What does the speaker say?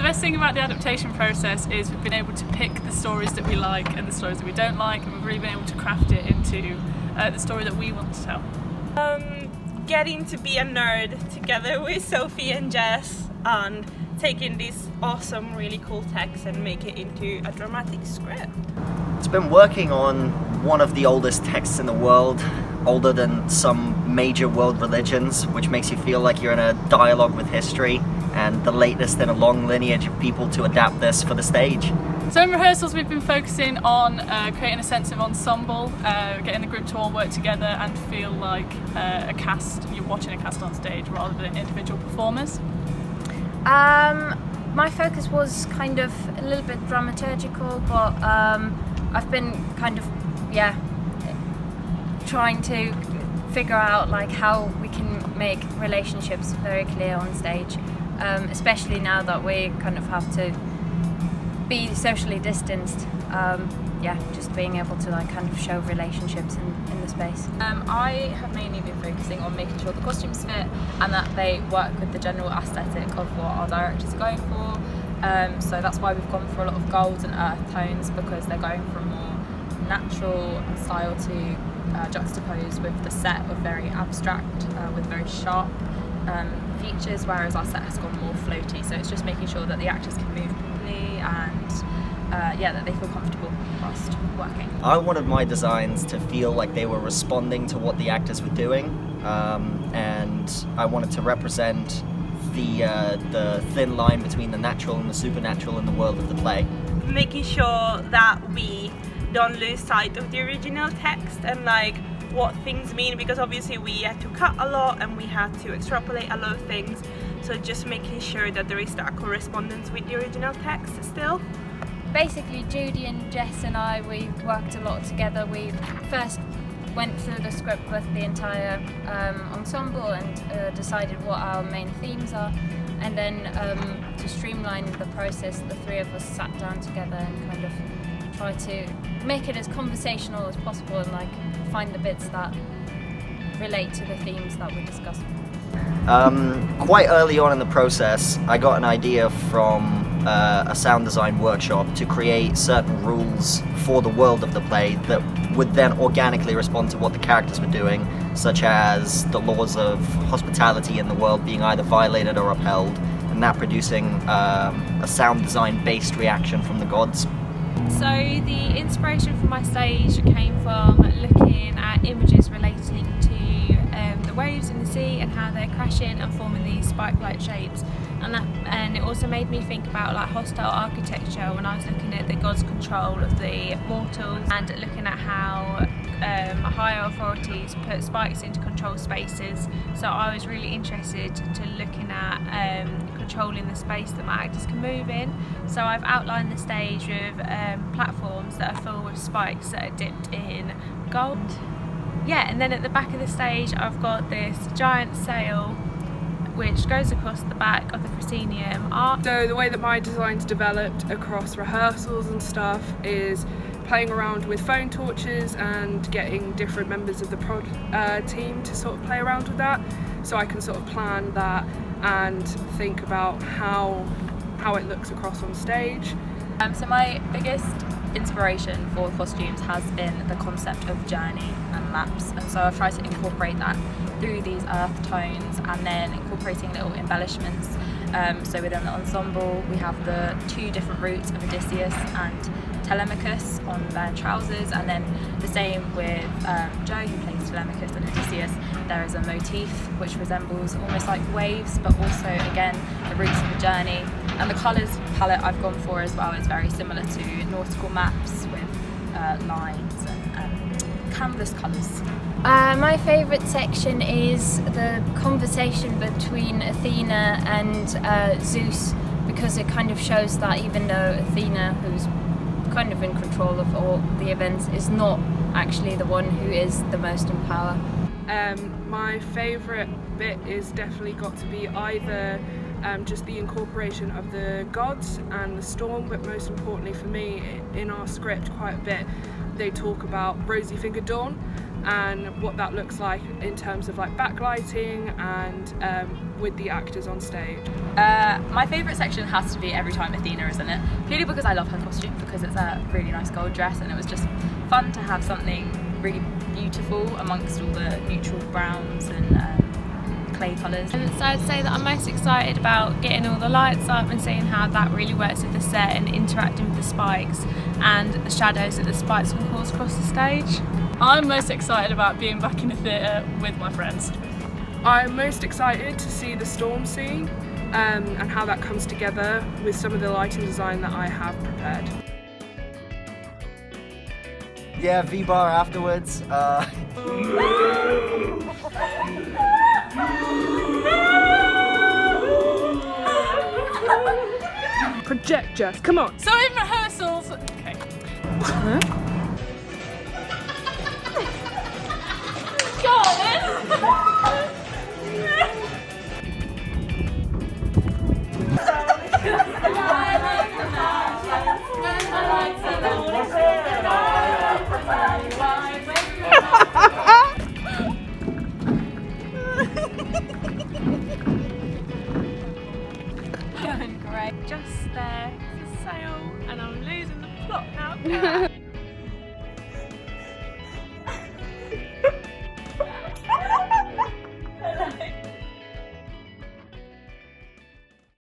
best thing about the adaptation process is we've been able to pick the stories that we like and the stories that we don't like, and we've really been able to craft it into the story that we want to tell. Getting to be a nerd together with Sophie and Jess and taking this awesome, really cool text and make it into a dramatic script. It's been working on one of the oldest texts in the world, older than some major world religions, which makes you feel like you're in a dialogue with history, and the latest in a long lineage of people to adapt this for the stage. So in rehearsals we've been focusing on creating a sense of ensemble, getting the group to all work together and feel like a cast, you're watching a cast on stage rather than individual performers. My focus was kind of a little bit dramaturgical, but I've been kind of, trying to figure out like how we can make relationships very clear on stage, especially now that we kind of have to be socially distanced. Just being able to like kind of show relationships in the space. I have mainly been focusing on making sure the costumes fit and that they work with the general aesthetic of what our directors are going for. So that's why we've gone for a lot of golds and earth tones, because they're going for a more natural style to juxtapose with the set of very abstract, with very sharp features, whereas our set has gone more floaty. So it's just making sure that the actors can move properly and that they feel comfortable whilst working. I wanted my designs to feel like they were responding to what the actors were doing, and I wanted to represent the thin line between the natural and the supernatural in the world of the play. Making sure that we don't lose sight of the original text and like what things mean, because obviously we had to cut a lot and we had to extrapolate a lot of things, so just making sure that there is that correspondence with the original text still. Basically, Judy and Jess and I, we worked a lot together. We first went through the script with the entire ensemble and decided what our main themes are, and then to streamline the process, the three of us sat down together and kind of tried to make it as conversational as possible and like find the bits that relate to the themes that we discussed. Quite early on in the process, I got an idea from a sound design workshop to create certain rules for the world of the play that would then organically respond to what the characters were doing, such as the laws of hospitality in the world being either violated or upheld, and that producing a sound design based reaction from the gods. So the inspiration for my stage came from looking at images relating to the waves in the sea and how they're crashing and forming these spike-like shapes, and it also made me think about like hostile architecture when I was looking at the gods' control of the mortals and looking at how higher authorities put spikes into controlled spaces. So I was really interested to looking at controlling the space that my actors can move in. So I've outlined the stage with platforms that are filled with spikes that are dipped in gold. And then at the back of the stage I've got this giant sail which goes across the back of the proscenium arch. So the way that my design's developed across rehearsals and stuff is playing around with phone torches and getting different members of the prod team to sort of play around with that, so I can sort of plan that and think about how it looks across on stage. So my biggest inspiration for costumes has been the concept of journey and maps, and so I've tried to incorporate that through these earth tones and then incorporating little embellishments. So within the ensemble we have the two different routes of Odysseus and Telemachus on their trousers, and then the same with Joe, who plays Telemachus and Odysseus. There is a motif which resembles almost like waves, but also again the routes of the journey. And the colours palette I've gone for as well is very similar to nautical maps with lines and canvas colours. My favourite section is the conversation between Athena and Zeus, because it kind of shows that even though Athena, who's kind of in control of all the events, is not actually the one who is the most in power. My favourite bit is definitely got to be either just the incorporation of the gods and the storm, but most importantly for me, in our script quite a bit they talk about rosy fingered dawn, and what that looks like in terms of like backlighting and with the actors on stage. My favourite section has to be every time Athena is in it, purely because I love her costume, because it's a really nice gold dress and it was just fun to have something really beautiful amongst all the neutral browns and clay colours. So I'd say that I'm most excited about getting all the lights up and seeing how that really works with the set and interacting with the spikes and the shadows that the spikes can cause across the stage. I'm most excited about being back in the theatre with my friends. I'm most excited to see the storm scene and how that comes together with some of the lighting design that I have prepared. Yeah, V-bar afterwards. Project, Jess, come on! So in rehearsals, okay. Just there, it's a sail, and I'm losing the plot now.